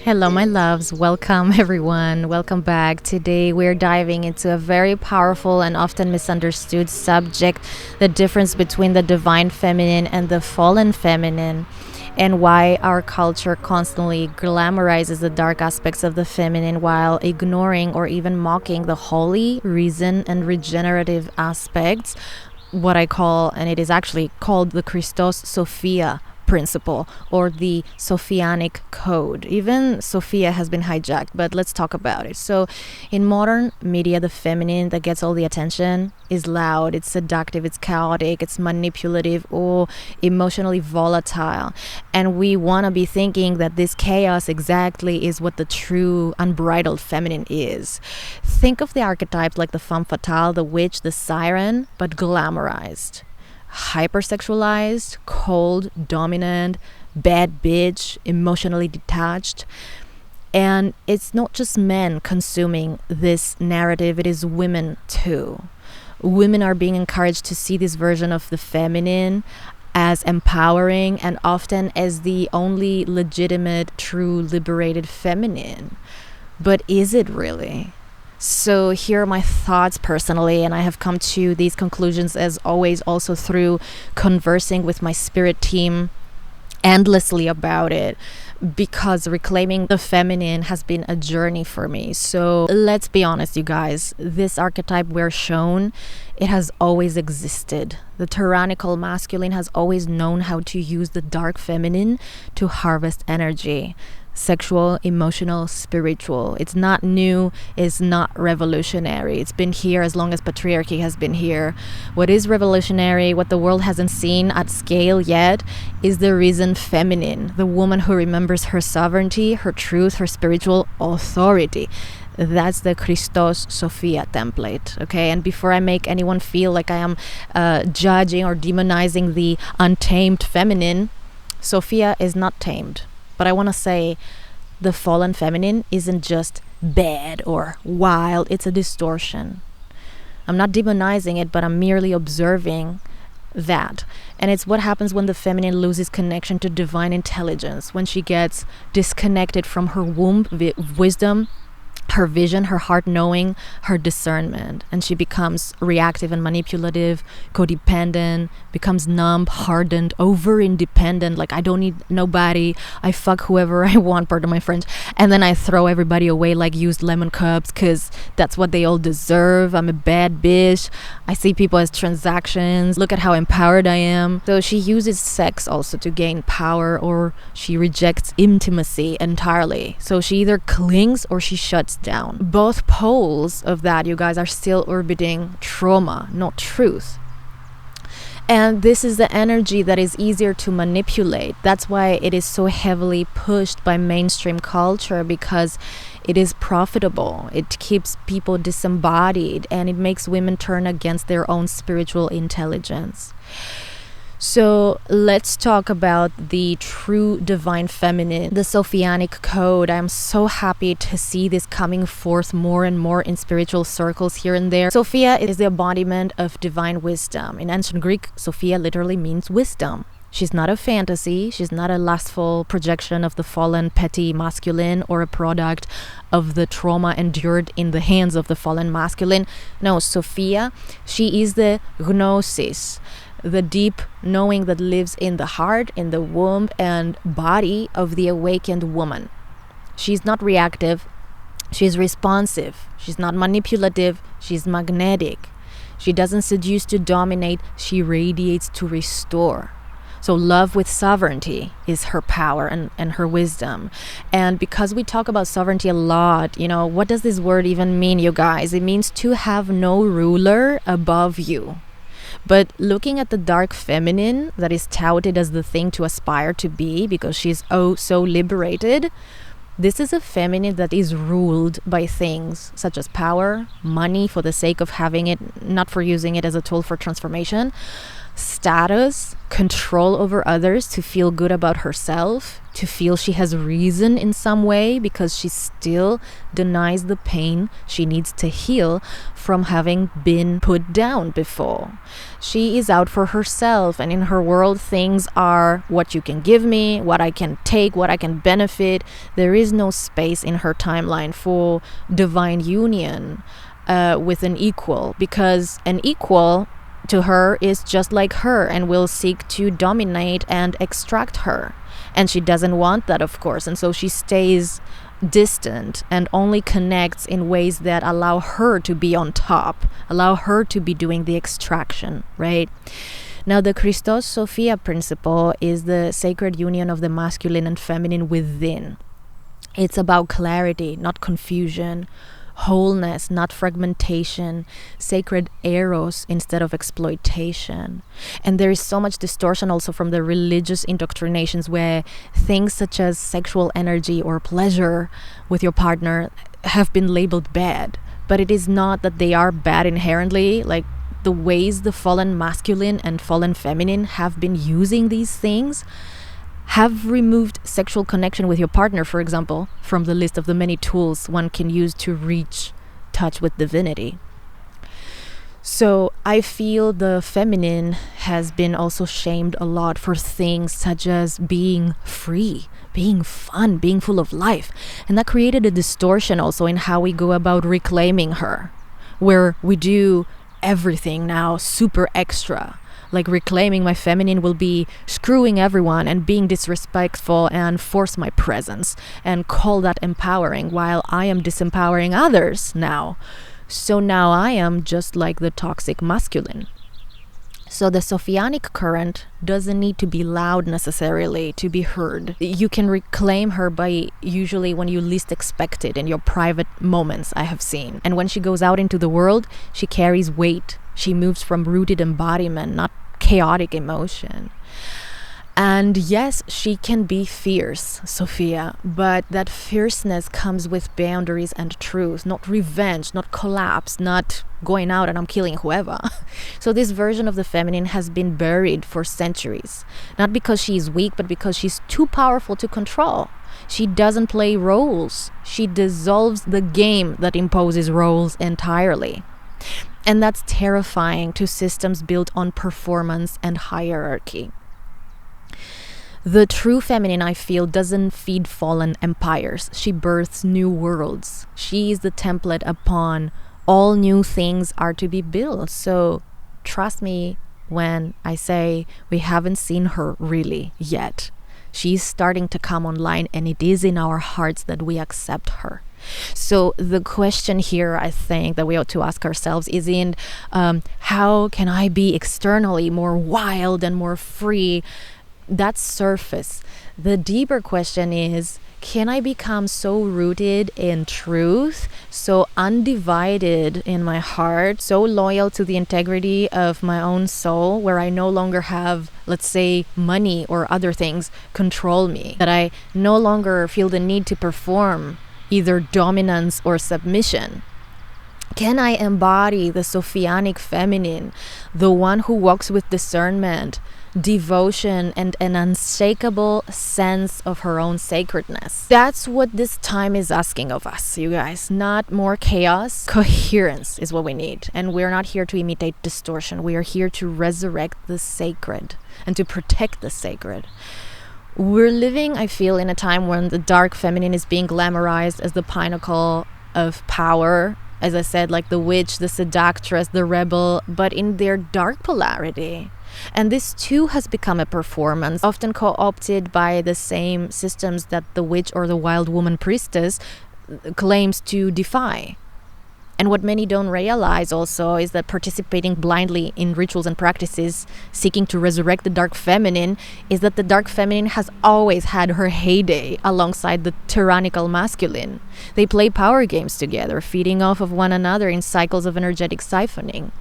Hello, my loves. Welcome, everyone. Welcome back. Today, we're diving into a very powerful and often misunderstood subject, the difference between the divine feminine and the fallen feminine, and why our culture constantly glamorizes the dark aspects of the feminine while ignoring or even mocking the holy, reason, and regenerative aspects, what I call, and it is actually called the Christos Sophia principle or the Sophianic code. Even Sophia has been hijacked, but let's talk about it. So in modern media, the feminine that gets all the attention is loud, it's seductive, it's chaotic, it's manipulative, or emotionally volatile. And we want to be thinking that this chaos exactly is what the true unbridled feminine is. Think of the archetypes like the femme fatale, the witch, the siren, but glamorized, hypersexualized, cold, dominant, bad bitch, emotionally detached. And it's not just men consuming this narrative, it is women too. Women are being encouraged to see this version of the feminine as empowering and often as the only legitimate, true, liberated feminine. But is it really? So here are my thoughts personally, and I have come to these conclusions as always also through conversing with my spirit team endlessly about it, because reclaiming the feminine has been a journey for me. So let's be honest, you guys, this archetype we're shown, it has always existed. The tyrannical masculine has always known how to use the dark feminine to harvest energy. Sexual, emotional, spiritual. It's not new, it's not revolutionary. It's been here as long as patriarchy has been here. What is revolutionary, what the world hasn't seen at scale yet, is the risen feminine, the woman who remembers her sovereignty, her truth, her spiritual authority. That's the Christos Sophia template, okay? And before I make anyone feel like I am judging or demonizing the untamed feminine, Sophia is not tamed. But I want to say the fallen feminine isn't just bad or wild, it's a distortion. I'm not demonizing it, but I'm merely observing that. And it's what happens when the feminine loses connection to divine intelligence, when she gets disconnected from her womb wisdom, her vision, her heart knowing, her discernment, and she becomes reactive and manipulative, codependent, becomes numb, hardened, over independent, like I don't need nobody, I fuck whoever I want, pardon my French, and then I throw everybody away like used lemon cups because that's what they all deserve. I'm a bad bitch, I see people as transactions, look at how empowered I am. So she uses sex also to gain power, or she rejects intimacy entirely. So she either clings or she shuts down. Both poles of that, you guys, are still orbiting trauma, not truth. And this is the energy that is easier to manipulate. That's why it is so heavily pushed by mainstream culture, because it is profitable. It keeps people disembodied and it makes women turn against their own spiritual intelligence. So let's talk about the true divine feminine, the Sophianic code. I'm so happy to see this coming forth more and more in spiritual circles here and there. Sophia is the embodiment of divine wisdom. In ancient Greek, Sophia literally means wisdom. She's not a fantasy. She's not a lustful projection of the fallen petty masculine or a product of the trauma endured in the hands of the fallen masculine. No, Sophia, she is the gnosis, the deep knowing that lives in the heart, in the womb and body of the awakened woman. She's not reactive, she's responsive, she's not manipulative, she's magnetic. She doesn't seduce to dominate, she radiates to restore. So love with sovereignty is her power and her wisdom. And because we talk about sovereignty a lot, you know, what does this word even mean, you guys? It means to have no ruler above you. But looking at the dark feminine that is touted as the thing to aspire to be because she's oh so liberated, this is a feminine that is ruled by things such as power, money for the sake of having it, not for using it as a tool for transformation, status, control over others, to feel good about herself, to feel she has reason in some way, because she still denies the pain she needs to heal from having been put down before. She is out for herself, and in her world things are what you can give me, what I can take, what I can benefit. There is no space in her timeline for divine union with an equal, because an equal to her is just like her and will seek to dominate and extract her. And she doesn't want that, of course. And so she stays distant and only connects in ways that allow her to be on top, allow her to be doing the extraction, right? Now, the Christos Sophia principle is the sacred union of the masculine and feminine within. It's about clarity, not confusion, wholeness, not fragmentation, sacred eros instead of exploitation. And there is so much distortion also from the religious indoctrinations, where things such as sexual energy or pleasure with your partner have been labeled bad. But it is not that they are bad inherently. Like, the ways the fallen masculine and fallen feminine have been using these things have removed sexual connection with your partner, for example, from the list of the many tools one can use to reach touch with divinity. So I feel the feminine has been also shamed a lot for things such as being free, being fun, being full of life. And that created a distortion also in how we go about reclaiming her, where we do everything now super extra. Like, reclaiming my feminine will be screwing everyone and being disrespectful and force my presence and call that empowering, while I am disempowering others now. So now I am just like the toxic masculine. So the Sophianic current doesn't need to be loud necessarily to be heard. You can reclaim her by usually when you least expect it, in your private moments, I have seen. And when she goes out into the world, she carries weight. She moves from rooted embodiment, not chaotic emotion. And yes, she can be fierce, Sophia, but that fierceness comes with boundaries and truth, not revenge, not collapse, not going out and I'm killing whoever. So this version of the feminine has been buried for centuries, not because she's weak, but because she's too powerful to control. She doesn't play roles. She dissolves the game that imposes roles entirely. And that's terrifying to systems built on performance and hierarchy. The true feminine, I feel, doesn't feed fallen empires. She births new worlds. She is the template upon all new things are to be built. So trust me when I say we haven't seen her really yet. She's starting to come online, and it is in our hearts that we accept her. So the question here, I think, that we ought to ask ourselves isn't how can I be externally more wild and more free? That's surface. The deeper question is, can I become so rooted in truth, so undivided in my heart, so loyal to the integrity of my own soul, where I no longer have, let's say, money or other things control me, that I no longer feel the need to perform either dominance or submission? Can I embody the Sophianic feminine, the one who walks with discernment, devotion, and an unshakable sense of her own sacredness? That's what this time is asking of us, you guys. Not more chaos. Coherence is what we need. And we're not here to imitate distortion. We are here to resurrect the sacred and to protect the sacred. We're living, I feel, in a time when the dark feminine is being glamorized as the pinnacle of power. As I said, like the witch, the seductress, the rebel, but in their dark polarity. And this too has become a performance, often co-opted by the same systems that the witch or the wild woman priestess claims to defy. And what many don't realize also is that participating blindly in rituals and practices seeking to resurrect the dark feminine is that the dark feminine has always had her heyday alongside the tyrannical masculine. They play power games together, feeding off of one another in cycles of energetic siphoning.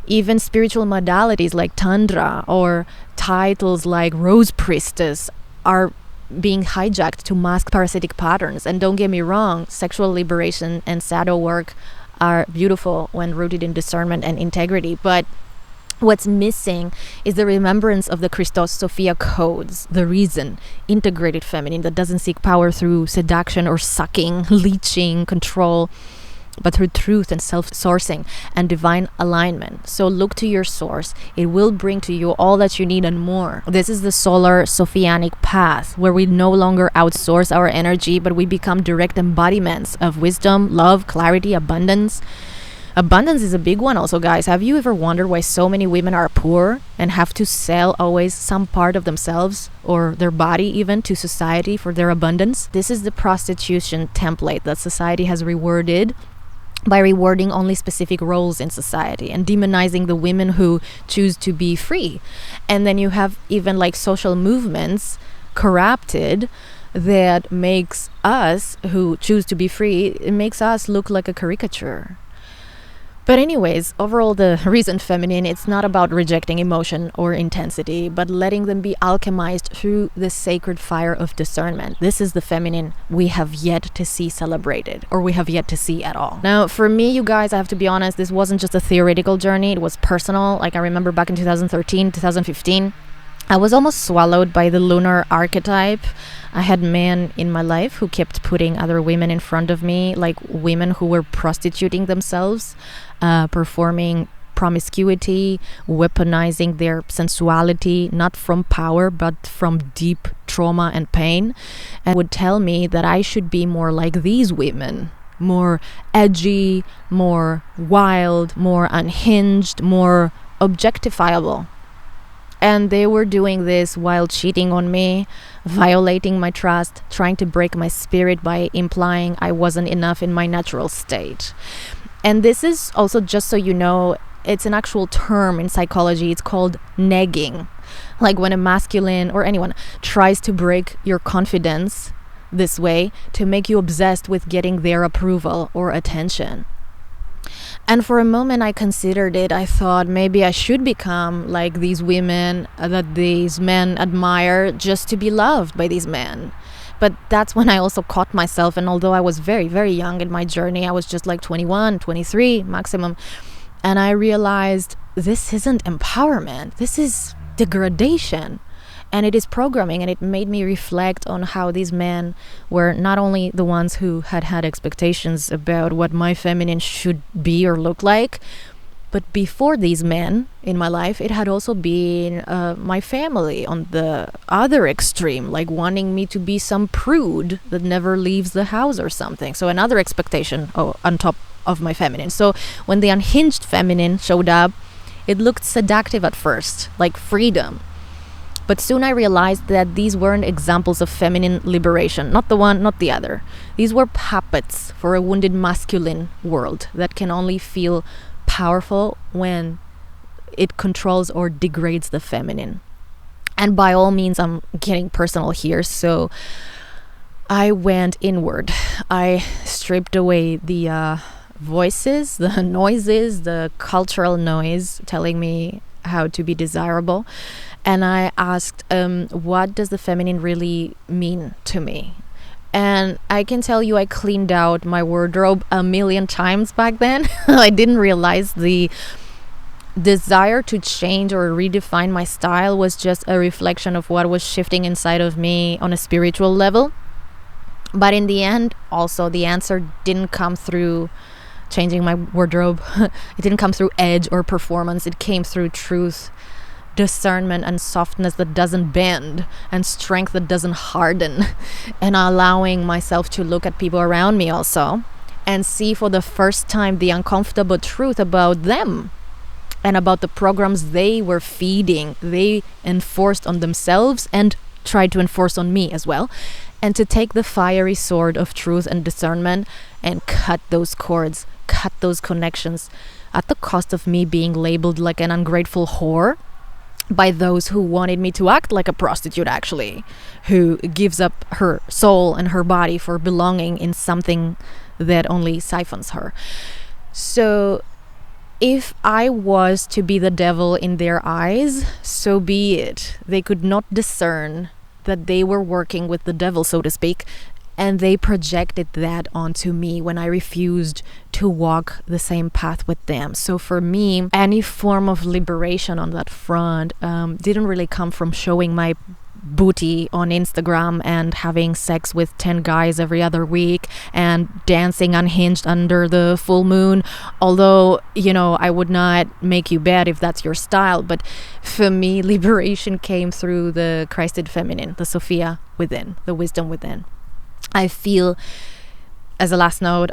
Even spiritual modalities like Tantra or titles like Rose Priestess are being hijacked to mask parasitic patterns. And don't get me wrong, sexual liberation and shadow work are beautiful when rooted in discernment and integrity, but What's missing is the remembrance of the Christos Sophia codes, the reason, integrated feminine that doesn't seek power through seduction or sucking, leeching, control, but through truth and self-sourcing and divine alignment. So look to your source. It will bring to you all that you need and more. This is the solar Sophianic path, where we no longer outsource our energy, but we become direct embodiments of wisdom, love, clarity, abundance. Abundance is a big one also, guys. Have you ever wondered why so many women are poor and have to sell always some part of themselves or their body even to society for their abundance? This is the prostitution template that society has rewarded by rewarding only specific roles in society and demonizing the women who choose to be free. And then you have even like social movements corrupted that makes us who choose to be free, it makes us look like a caricature. But anyways, overall, the reason feminine, it's not about rejecting emotion or intensity, but letting them be alchemized through the sacred fire of discernment. This is the feminine we have yet to see celebrated, or we have yet to see at all. Now, for me, you guys, I have to be honest, this wasn't just a theoretical journey, it was personal. Like I remember back in 2013, 2015, I was almost swallowed by the lunar archetype. I had men in my life who kept putting other women in front of me, like women who were prostituting themselves, performing promiscuity, weaponizing their sensuality, not from power, but from deep trauma and pain, and would tell me that I should be more like these women, more edgy, more wild, more unhinged, more objectifiable. And they were doing this while cheating on me, violating my trust, trying to break my spirit by implying I wasn't enough in my natural state. And this is also, just so you know, it's an actual term in psychology. It's called negging. Like when a masculine or anyone tries to break your confidence this way to make you obsessed with getting their approval or attention. And for a moment I considered it. I thought maybe I should become like these women that these men admire just to be loved by these men. But that's when I also caught myself, and although I was very, very young in my journey, I was just like 21, 23 maximum, and I realized this isn't empowerment, this is degradation. And it is programming, and it made me reflect on how these men were not only the ones who had expectations about what my feminine should be or look like, but before these men in my life, it had also been my family on the other extreme, like wanting me to be some prude that never leaves the house or something. So another expectation on top of my feminine. So when the unhinged feminine showed up, it looked seductive at first, like freedom. But soon I realized that these weren't examples of feminine liberation, not the one, not the other. These were puppets for a wounded masculine world that can only feel powerful when it controls or degrades the feminine. And by all means, I'm getting personal here, so I went inward. I stripped away the voices, the noises, the cultural noise telling me how to be desirable. And I asked, what does the feminine really mean to me? And I can tell you I cleaned out my wardrobe a million times back then. I didn't realize the desire to change or redefine my style was just a reflection of what was shifting inside of me on a spiritual level. But in the end, also, the answer didn't come through changing my wardrobe. It didn't come through edge or performance. It came through truth, discernment, and softness that doesn't bend, and strength that doesn't harden, and allowing myself to look at people around me also and see for the first time the uncomfortable truth about them and about the programs they were feeding, they enforced on themselves and tried to enforce on me as well, and to take the fiery sword of truth and discernment and cut those cords, cut those connections, at the cost of me being labeled like an ungrateful whore by those who wanted me to act like a prostitute, actually, who gives up her soul and her body for belonging in something that only siphons her. So if I was to be the devil in their eyes, so be it. They could not discern that they were working with the devil, so to speak, And they projected that onto me when I refused to walk the same path with them. So for me, any form of liberation on that front didn't really come from showing my booty on Instagram and having sex with 10 guys every other week and dancing unhinged under the full moon. Although, I would not make you bad if that's your style. But for me, liberation came through the Christed feminine, the Sophia within, the wisdom within. I feel, as a last note,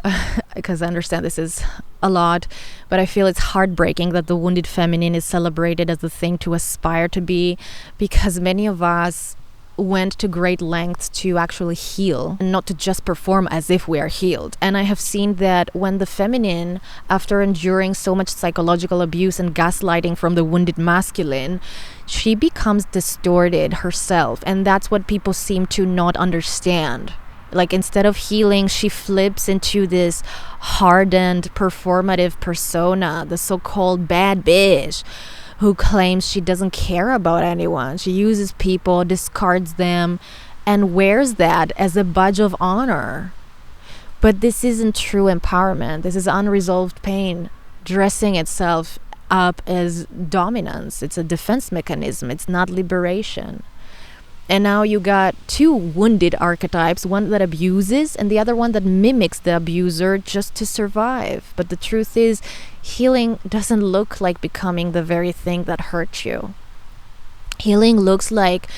because I understand this is a lot, but I feel it's heartbreaking that the wounded feminine is celebrated as the thing to aspire to be, because many of us went to great lengths to actually heal and not to just perform as if we are healed. And I have seen that when the feminine, after enduring so much psychological abuse and gaslighting from the wounded masculine, she becomes distorted herself. And that's what people seem to not understand. Like, instead of healing, she flips into this hardened performative persona, the so-called bad bitch, who claims she doesn't care about anyone. She uses people, discards them, and wears that as a badge of honor. But this isn't true empowerment. This is unresolved pain dressing itself up as dominance. It's a defense mechanism. It's not liberation. And now you got two wounded archetypes, one that abuses and the other one that mimics the abuser just to survive. But the truth is, healing doesn't look like becoming the very thing that hurt you. Healing looks like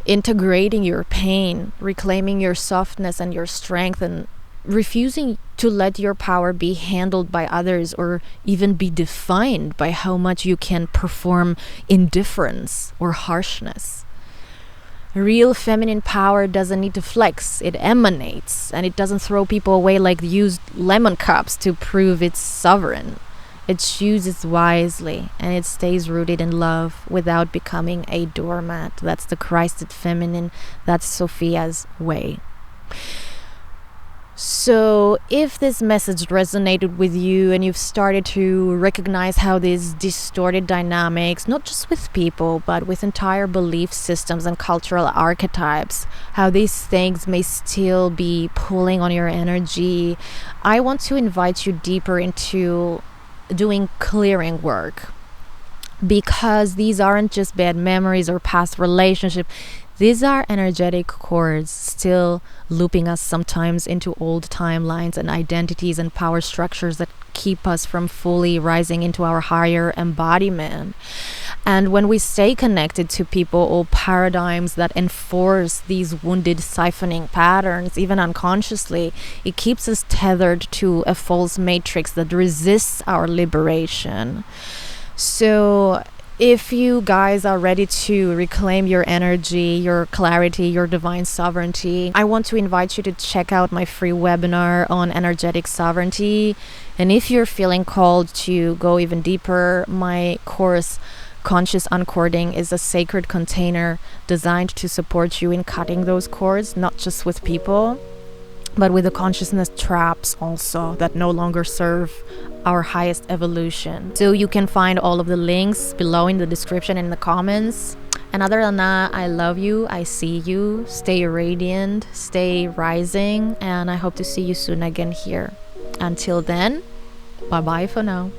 integrating your pain, reclaiming your softness and your strength, and refusing to let your power be handled by others or even be defined by how much you can perform indifference or harshness. Real feminine power doesn't need to flex. It emanates, and it doesn't throw people away like used lemon cups to prove it's sovereign. It chooses wisely, and it stays rooted in love without becoming a doormat. That's the Christed feminine. That's Sophia's way. So if this message resonated with you and you've started to recognize how these distorted dynamics, not just with people, but with entire belief systems and cultural archetypes, how these things may still be pulling on your energy, I want to invite you deeper into doing clearing work. Because these aren't just bad memories or past relationships. These are energetic cords still looping us sometimes into old timelines and identities and power structures that keep us from fully rising into our higher embodiment. And when we stay connected to people or paradigms that enforce these wounded siphoning patterns, even unconsciously, it keeps us tethered to a false matrix that resists our liberation. So if you guys are ready to reclaim your energy, your clarity, your divine sovereignty, I want to invite you to check out my free webinar on energetic sovereignty. And if you're feeling called to go even deeper, my course, Conscious Uncording, is a sacred container designed to support you in cutting those cords, not just with people, but with the consciousness traps also that no longer serve our highest evolution. So you can find all of the links below in the description and in the comments. And other than that, I love you, I see you, stay radiant, stay rising, and I hope to see you soon again here. Until then, bye bye for now.